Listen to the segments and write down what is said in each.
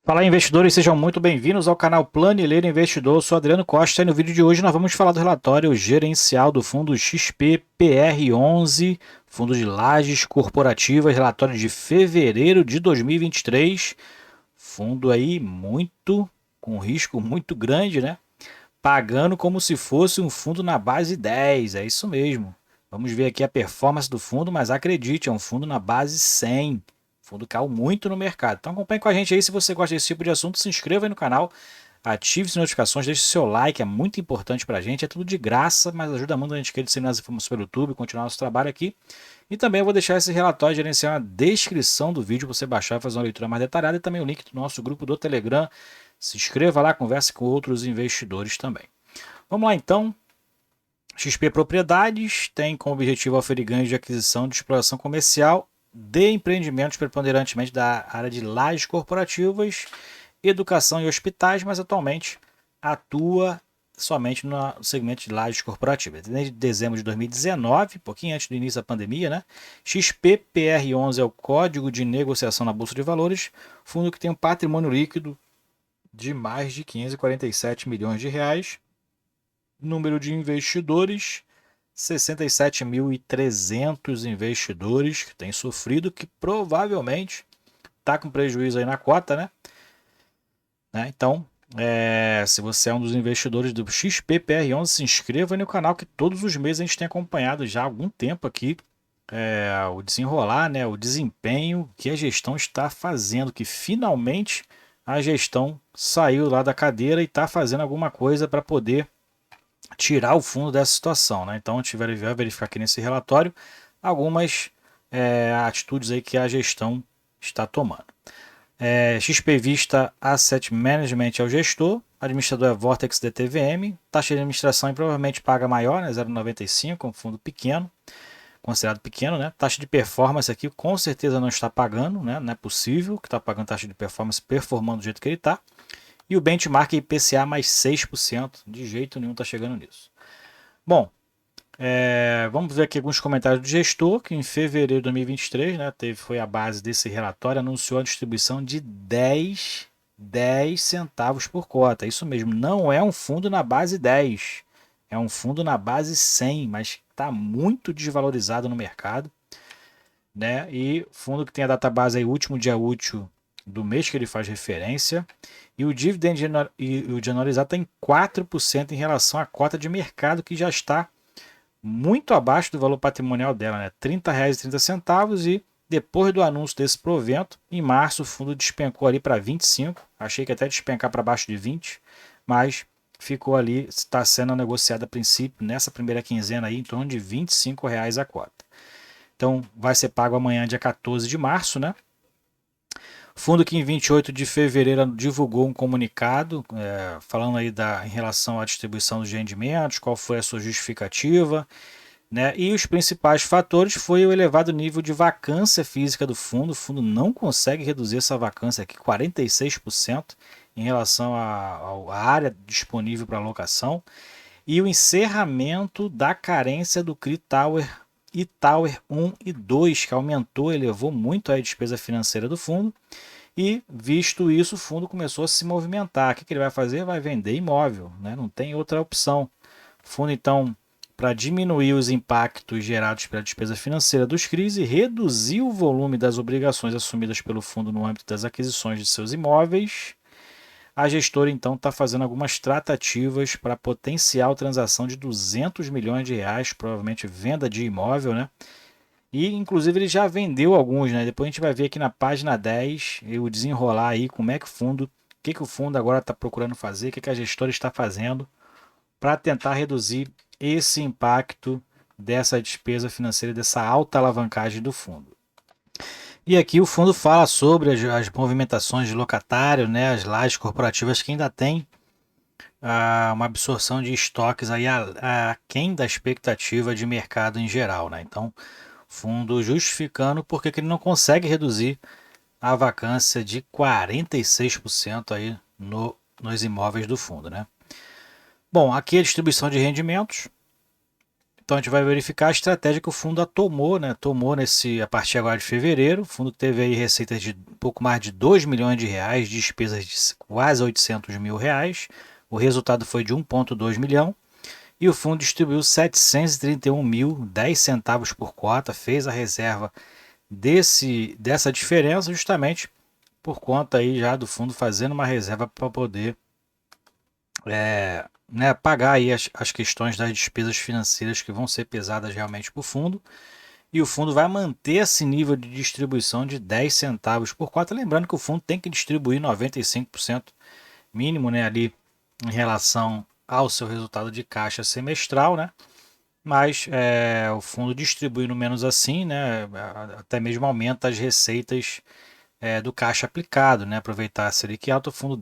Fala, investidores, sejam muito bem-vindos ao canal Planilheiro Investidor. Eu sou Adriano Costa e no vídeo de hoje nós vamos falar do relatório gerencial do fundo XPPR11, Fundo de Lajes Corporativas, relatório de fevereiro de 2023. Fundo aí com risco muito grande, né? Pagando como se fosse um fundo na base 10, é isso mesmo. Vamos ver aqui a performance do fundo, mas acredite, é um fundo na base 100. O fundo caiu muito no mercado. Então acompanhe com a gente aí, se você gosta desse tipo de assunto, se inscreva aí no canal, ative as notificações, deixe seu like, é muito importante pra gente, é tudo de graça, mas ajuda muito a gente a disseminar as informações pelo YouTube, continuar nosso trabalho aqui. E também eu vou deixar esse relatório gerencial na descrição do vídeo para você baixar e fazer uma leitura mais detalhada e também o link do nosso grupo do Telegram. Se inscreva lá, converse com outros investidores também. Vamos lá então. XP Propriedades tem como objetivo oferir ganhos de aquisição de exploração comercial de empreendimentos preponderantemente da área de lajes corporativas, educação e hospitais, mas atualmente atua somente no segmento de lajes corporativas. Desde dezembro de 2019, pouquinho antes do início da pandemia, né? XPPR11 é o código de negociação na Bolsa de Valores, fundo que tem um patrimônio líquido de mais de 547 milhões de reais. Número de investidores, 67.300 investidores que têm sofrido, que provavelmente está com prejuízo aí na cota, né? Então, se você é um dos investidores do XPPR11, se inscreva aí no canal, que todos os meses a gente tem acompanhado já há algum tempo aqui o desenrolar, né, o desempenho que a gestão está fazendo, que finalmente a gestão saiu lá da cadeira e está fazendo alguma coisa para poder tirar o fundo dessa situação, né? Então a gente vai verificar aqui nesse relatório algumas atitudes aí que a gestão está tomando. XP Vista Asset Management é o gestor, administrador é Vortex DTVM, taxa de administração provavelmente paga maior, né? 0,95, um fundo pequeno, considerado pequeno, né? Taxa de performance aqui com certeza não está pagando, né? Não é possível que está pagando taxa de performance performando do jeito que ele está. E o benchmark é IPCA mais 6%, de jeito nenhum está chegando nisso. Bom, vamos ver aqui alguns comentários do gestor, que em fevereiro de 2023, né, foi a base desse relatório, anunciou a distribuição de 10 centavos por cota. Isso mesmo, não é um fundo na base 10, é um fundo na base 100, mas está muito desvalorizado no mercado. Né? E fundo que tem a database aí, último dia útil do mês que ele faz referência. E o dividend de anualizado está em 4% em relação à cota de mercado, que já está muito abaixo do valor patrimonial dela, né? R$ 30,30. E depois do anúncio desse provento, em março o fundo despencou ali para 25. Achei que até despencar para baixo de 20, mas ficou ali, está sendo negociado a princípio, nessa primeira quinzena aí, em torno de R$ 25 a cota. Então vai ser pago amanhã, dia 14 de março, né? Fundo que em 28 de fevereiro divulgou um comunicado falando aí em relação à distribuição dos rendimentos, qual foi a sua justificativa, né? E os principais fatores foi o elevado nível de vacância física do fundo. O fundo não consegue reduzir essa vacância aqui, 46% em relação à área disponível para alocação. E o encerramento da carência do CRI Tower e Tower 1 e 2, que aumentou, elevou muito a despesa financeira do fundo. E, visto isso, o fundo começou a se movimentar. O que ele vai fazer? Vai vender imóvel, né? Não tem outra opção. O fundo, então, para diminuir os impactos gerados pela despesa financeira dos CRIs e reduzir o volume das obrigações assumidas pelo fundo no âmbito das aquisições de seus imóveis, a gestora então está fazendo algumas tratativas para potencial transação de 200 milhões de reais, provavelmente venda de imóvel, né? E inclusive ele já vendeu alguns, né? Depois a gente vai ver aqui na página 10 o desenrolar aí como é que o fundo agora está procurando fazer, o que a gestora está fazendo para tentar reduzir esse impacto dessa despesa financeira, dessa alta alavancagem do fundo. E aqui o fundo fala sobre as movimentações de locatário, né, as lajes corporativas que ainda têm uma absorção de estoques aí aquém da expectativa de mercado em geral, né? Então, fundo justificando porque ele não consegue reduzir a vacância de 46% aí nos imóveis do fundo, né? Bom, aqui a distribuição de rendimentos, Então a gente vai verificar a estratégia que o fundo tomou, né? Tomou a partir agora de fevereiro. O fundo teve aí receitas de um pouco mais de 2 milhões de reais, despesas de quase 800 mil reais. O resultado foi de 1,2 milhão. E o fundo distribuiu 731 mil, 10 centavos por cota, fez a reserva dessa diferença justamente por conta aí já do fundo fazendo uma reserva para poder né, pagar aí as questões das despesas financeiras que vão ser pesadas realmente para o fundo. E o fundo vai manter esse nível de distribuição de 10 centavos por cota. Lembrando que o fundo tem que distribuir 95% mínimo, né, ali em relação ao seu resultado de caixa semestral, né? Mas o fundo distribuindo menos assim, né, até mesmo aumenta as receitas do caixa aplicado, né? Aproveitar a Selic alta, o fundo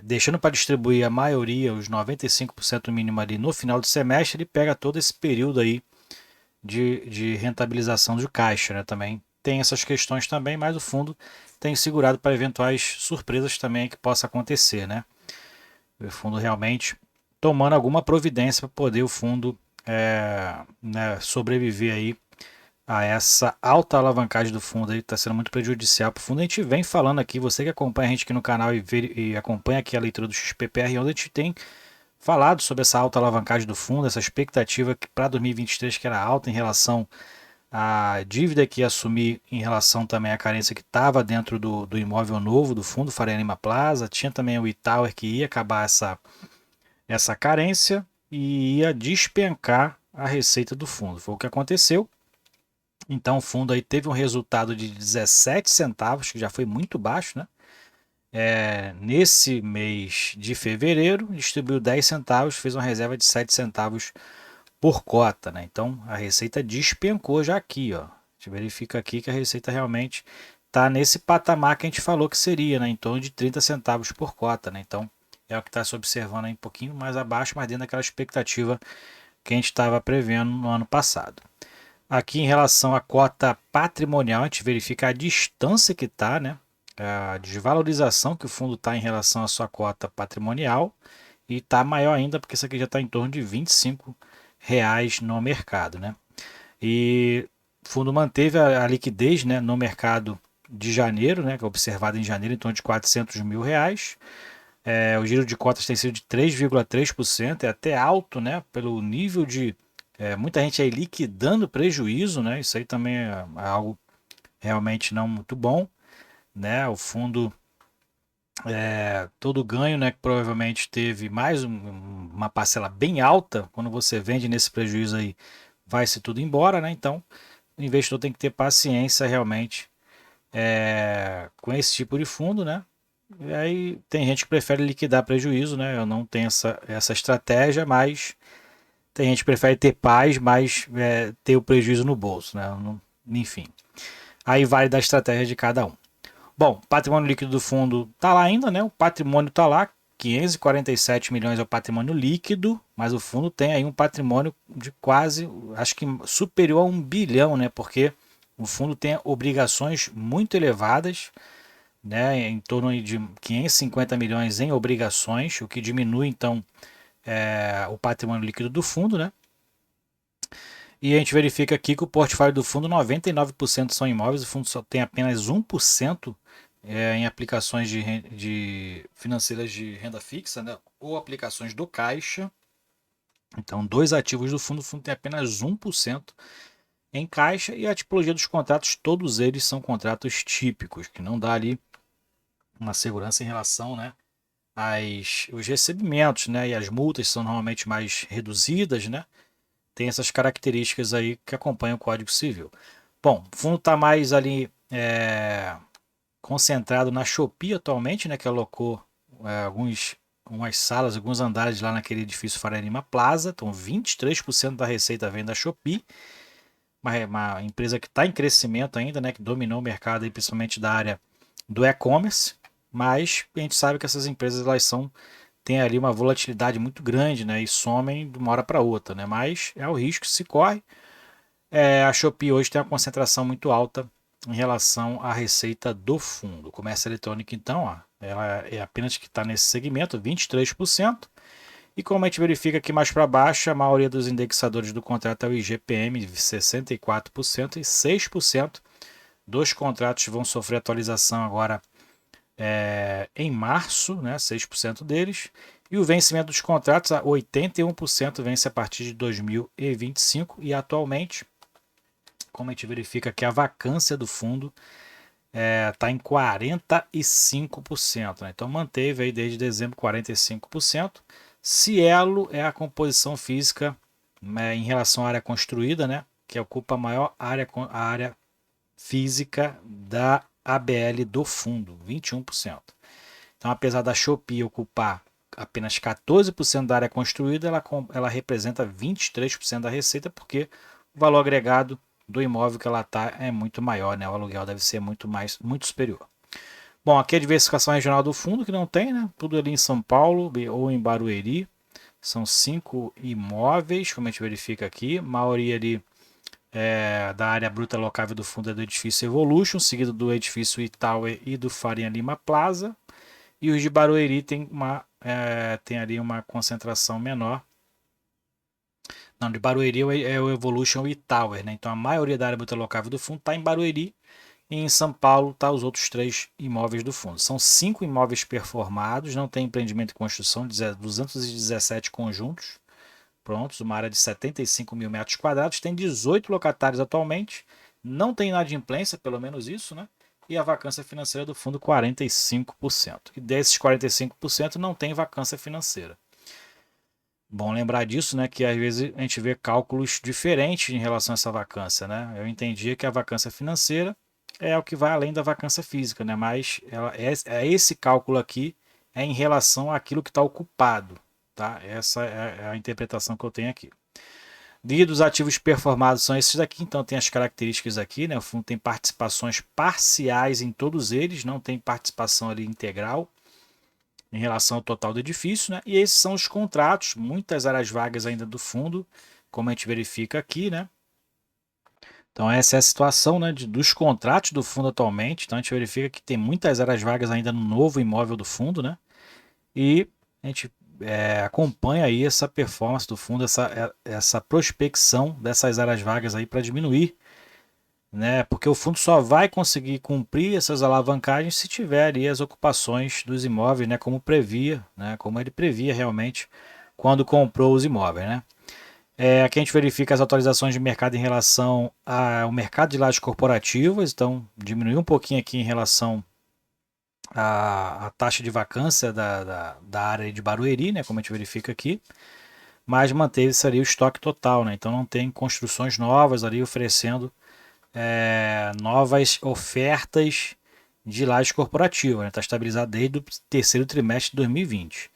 deixando para distribuir a maioria, os 95% mínimo ali no final do semestre, ele pega todo esse período aí de rentabilização de caixa, né? Também tem essas questões também, mas o fundo tem segurado para eventuais surpresas também que possa acontecer, né? O fundo realmente tomando alguma providência para poder o fundo né, sobreviver aí a essa alta alavancagem do fundo aí, que está sendo muito prejudicial para o fundo. A gente vem falando aqui, você que acompanha a gente aqui no canal e acompanha aqui a leitura do XPPR, onde a gente tem falado sobre essa alta alavancagem do fundo, essa expectativa que para 2023 que era alta em relação à dívida que ia assumir, em relação também à carência que estava dentro do imóvel novo do fundo, Faria Lima Plaza, tinha também o E-Tower que ia acabar essa carência e ia despencar a receita do fundo. Foi o que aconteceu. Então o fundo aí teve um resultado de 17 centavos, que já foi muito baixo, né? Nesse mês de fevereiro, distribuiu 10 centavos, fez uma reserva de 7 centavos por cota, né? Então a receita despencou já aqui, ó. A gente verifica aqui que a receita realmente está nesse patamar que a gente falou que seria, né? Em torno de 30 centavos por cota, né? Então é o que está se observando aí um pouquinho mais abaixo, mas dentro daquela expectativa que a gente estava prevendo no ano passado. Aqui em relação à cota patrimonial, a gente verifica a distância que está, né? A desvalorização que o fundo está em relação à sua cota patrimonial e está maior ainda porque isso aqui já está em torno de R$ 25 no mercado, né? E o fundo manteve a liquidez, né, no mercado de janeiro, né, que é observado em janeiro, em torno de R$ 400 mil. O giro de cotas tem sido de 3,3%, é até alto, né, pelo nível de muita gente aí liquidando prejuízo, né? Isso aí também é algo realmente não muito bom, né? O fundo todo ganho, né? Que provavelmente teve mais uma parcela bem alta. Quando você vende nesse prejuízo aí, vai-se tudo embora, né? Então, o investidor tem que ter paciência realmente com esse tipo de fundo, né? E aí tem gente que prefere liquidar prejuízo, né? Eu não tenho essa estratégia, mas tem gente que prefere ter paz, mas ter o prejuízo no bolso, né? Enfim. Aí vale da estratégia de cada um. Bom, patrimônio líquido do fundo tá lá ainda, né? O patrimônio tá lá, 547 milhões é o patrimônio líquido, mas o fundo tem aí um patrimônio de quase, acho que superior a 1 bilhão, né? Porque o fundo tem obrigações muito elevadas, né? Em torno de 550 milhões em obrigações, o que diminui então o patrimônio líquido do fundo, né? E a gente verifica aqui que o portfólio do fundo, 99% são imóveis, o fundo só tem apenas 1% em aplicações de financeiras de renda fixa, né? Ou aplicações do caixa. Então, dois ativos do fundo, o fundo tem apenas 1% em caixa, e a tipologia dos contratos, todos eles são contratos típicos, que não dá ali uma segurança em relação, né, os recebimentos, né, e as multas são normalmente mais reduzidas, né? Tem essas características aí que acompanham o Código Civil. Bom, o fundo está mais ali concentrado na Shopee atualmente, né, que alocou algumas salas, alguns andares lá naquele edifício Faria Lima Plaza. Então 23% da receita vem da Shopee, uma empresa que está em crescimento ainda, né, que dominou o mercado aí, principalmente da área do e-commerce, mas a gente sabe que essas empresas têm ali uma volatilidade muito grande, né, e somem de uma hora para outra, né, mas é o risco que se corre. A Shopee hoje tem uma concentração muito alta em relação à receita do fundo. O comércio eletrônico, então, ela é apenas que está nesse segmento, 23%. E como a gente verifica aqui mais para baixo, a maioria dos indexadores do contrato é o IGPM, de 64%, e 6% dos contratos vão sofrer atualização agora em março, né, 6% deles. E o vencimento dos contratos, 81% vence a partir de 2025. E atualmente, como a gente verifica que a vacância do fundo está em 45%. Né? Então manteve aí desde dezembro 45%. Cielo é a composição física em relação à área construída, né? Que ocupa a maior área física da ABL do fundo, 21%. Então, apesar da Shopee ocupar apenas 14% da área construída, ela representa 23% da receita, porque o valor agregado do imóvel que ela está é muito maior, né? O aluguel deve ser muito superior. Bom, aqui é a diversificação regional do fundo, que não tem, né? Tudo ali em São Paulo ou em Barueri. São 5 imóveis, como a gente verifica aqui. A maioria ali da área bruta locável do fundo é do edifício Evolution, seguido do edifício E-Tower e do Faria Lima Plaza. E os de Barueri tem ali uma concentração menor. Não, de Barueri é o Evolution E-Tower, né? Então a maioria da área bruta locável do fundo está em Barueri. E em São Paulo tá os outros 3 imóveis do fundo. São 5 imóveis performados, não tem empreendimento e construção, 217 conjuntos prontos, uma área de 75 mil metros quadrados, tem 18 locatários atualmente, não tem inadimplência, pelo menos isso, né? E a vacância financeira do fundo 45%. E desses 45% não tem vacância financeira. Bom lembrar disso, né, que às vezes a gente vê cálculos diferentes em relação a essa vacância, né? Eu entendia que a vacância financeira é o que vai além da vacância física, né? Mas esse cálculo aqui é em relação àquilo que está ocupado, tá? Essa é a interpretação que eu tenho aqui. E dos ativos performados são esses daqui, então tem as características aqui, né? O fundo tem participações parciais em todos eles, não tem participação ali integral em relação ao total do edifício, né? E esses são os contratos, muitas áreas vagas ainda do fundo, como a gente verifica aqui, né? Então essa é a situação, né, dos contratos do fundo atualmente. Então a gente verifica que tem muitas áreas vagas ainda no novo imóvel do fundo, né? E a gente acompanha aí essa performance do fundo, essa prospecção dessas áreas vagas aí para diminuir, né? Porque o fundo só vai conseguir cumprir essas alavancagens se tiver ali as ocupações dos imóveis, né? Como previa, né? Como ele previa realmente quando comprou os imóveis, né? Aqui a gente verifica as atualizações de mercado em relação ao mercado de lajes corporativas, então diminuiu um pouquinho aqui em relação à taxa de vacância da área de Barueri, né, como a gente verifica aqui, mas manteve-se ali o estoque total, né, então não tem construções novas ali oferecendo novas ofertas de lajes corporativas, está estabilizado desde o terceiro trimestre de 2020.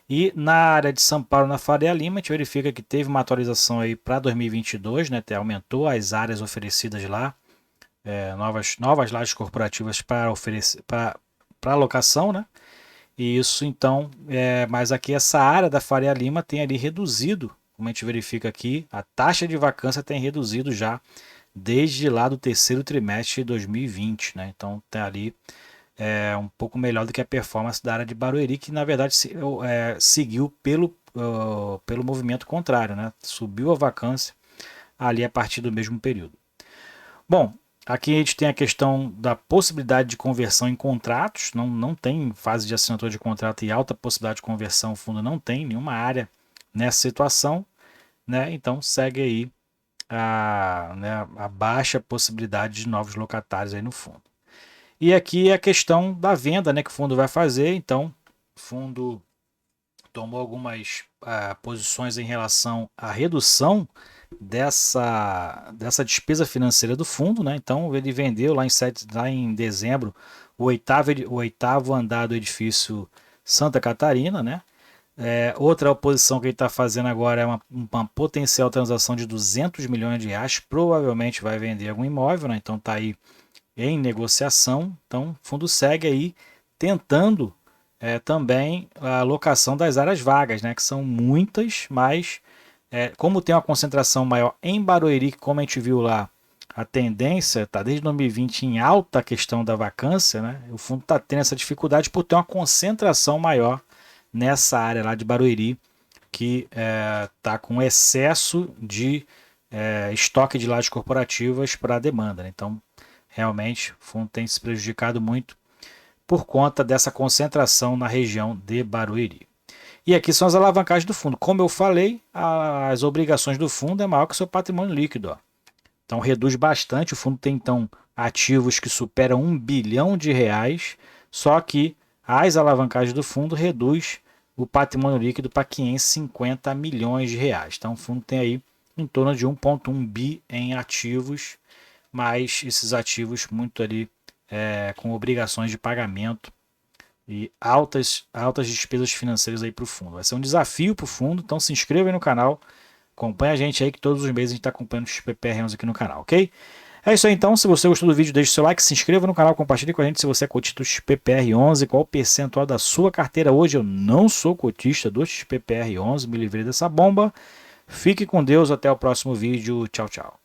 E na área de São Paulo, na Faria Lima, a gente verifica que teve uma atualização aí para 2022, né? Aumentou as áreas oferecidas lá, novas lajes corporativas para locação, né? E isso então, mas aqui essa área da Faria Lima tem ali reduzido, como a gente verifica aqui, a taxa de vacância tem reduzido já desde lá do terceiro trimestre de 2020, né? Então tem ali um pouco melhor do que a performance da área de Barueri, que na verdade seguiu pelo movimento contrário, né? Subiu a vacância ali a partir do mesmo período. Bom, aqui a gente tem a questão da possibilidade de conversão em contratos, não tem fase de assinatura de contrato e alta possibilidade de conversão, o fundo não tem nenhuma área nessa situação, né? Então segue aí a baixa possibilidade de novos locatários aí no fundo. E aqui é a questão da venda, né, que o fundo vai fazer. Então, o fundo tomou algumas posições em relação à redução dessa despesa financeira do fundo, né? Então, ele vendeu lá em dezembro o oitavo andar do edifício Santa Catarina, né? Outra posição que ele está fazendo agora é uma potencial transação de 200 milhões de reais. Provavelmente vai vender algum imóvel, né? Então, está aí em negociação. Então, o fundo segue aí tentando também a alocação das áreas vagas, né, que são muitas, mas como tem uma concentração maior em Barueri, como a gente viu lá, a tendência está desde 2020 em alta a questão da vacância, né, o fundo está tendo essa dificuldade por ter uma concentração maior nessa área lá de Barueri, que está com excesso de estoque de lajes corporativas para a demanda, né? Então, realmente, o fundo tem se prejudicado muito por conta dessa concentração na região de Barueri. E aqui são as alavancagens do fundo. Como eu falei, as obrigações do fundo é maior que o seu patrimônio líquido. Ó. Então reduz bastante. O fundo tem então ativos que superam R$1 bilhão, só que as alavancagens do fundo reduz o patrimônio líquido para R$550 milhões. Então o fundo tem aí em torno de 1,1 bi em ativos, mas esses ativos muito ali com obrigações de pagamento e altas despesas financeiras aí para o fundo. Vai ser um desafio para o fundo, então se inscreva aí no canal, acompanha a gente aí que todos os meses a gente está acompanhando os XPPR11 aqui no canal, ok? É isso aí então, se você gostou do vídeo, deixe seu like, se inscreva no canal, compartilhe com a gente se você é cotista do XPPR11, qual o percentual da sua carteira hoje. Eu não sou cotista do XPPR11, me livrei dessa bomba. Fique com Deus, até o próximo vídeo, tchau, tchau.